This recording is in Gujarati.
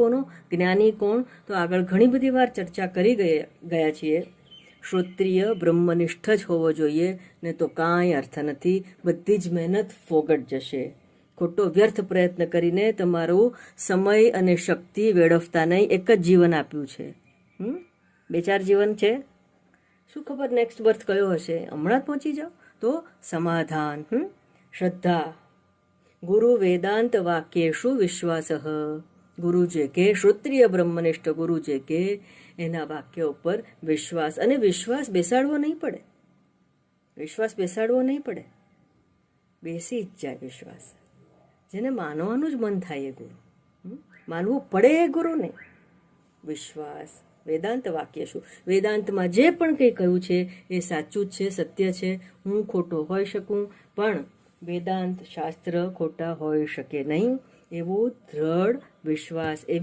કોનો, જ્ઞાની કોણ? તો આગળ ઘણી બધી વાર ચર્ચા કરી ગયા છીએ. શ્રોત્રિય બ્રહ્મનિષ્ઠ જ હોવો જોઈએ, ને તો કાંઈ અર્થ નથી. બધી જ મહેનત ફોગટ જશે. ખોટો વ્યર્થ પ્રયત્ન કરીને તમારું સમય અને શક્તિ વેડફતા નહીં. એક જ જીવન આપ્યું છે, 2-4 જીવન છે. શું ખબર નેક્સ્ટ બર્થ કયો હશે? હમણાં જ પહોંચી જાઓ. તો સમાધાન, શ્રદ્ધા. ગુરુ વેદાંત વાક્યેષુ વિશ્વાસ. ગુરુ જે કે, શ્રોત્રિય બ્રહ્મનિષ્ઠ ગુરુ જે કે, એના વાક્ય ઉપર વિશ્વાસ. અને વિશ્વાસ બેસાડવો નહીં પડે. વિશ્વાસ બેસાડવો નહીં પડે, બેસી જ જાય વિશ્વાસ. જેને માનવાનું જ મન થાય એ ગુરુ, માનવું પડે એ ગુરુ નહીં. વિશ્વાસ. વેદાંત વાક્ય શું? વેદાંતમાં જે પણ કંઈ કહ્યું છે એ સાચું જ છે, સત્ય છે. હું ખોટો હોઈ શકું, પણ વેદાંત શાસ્ત્ર ખોટા હોઈ શકે નહીં. એવો દ્રઢ વિશ્વાસ, એવી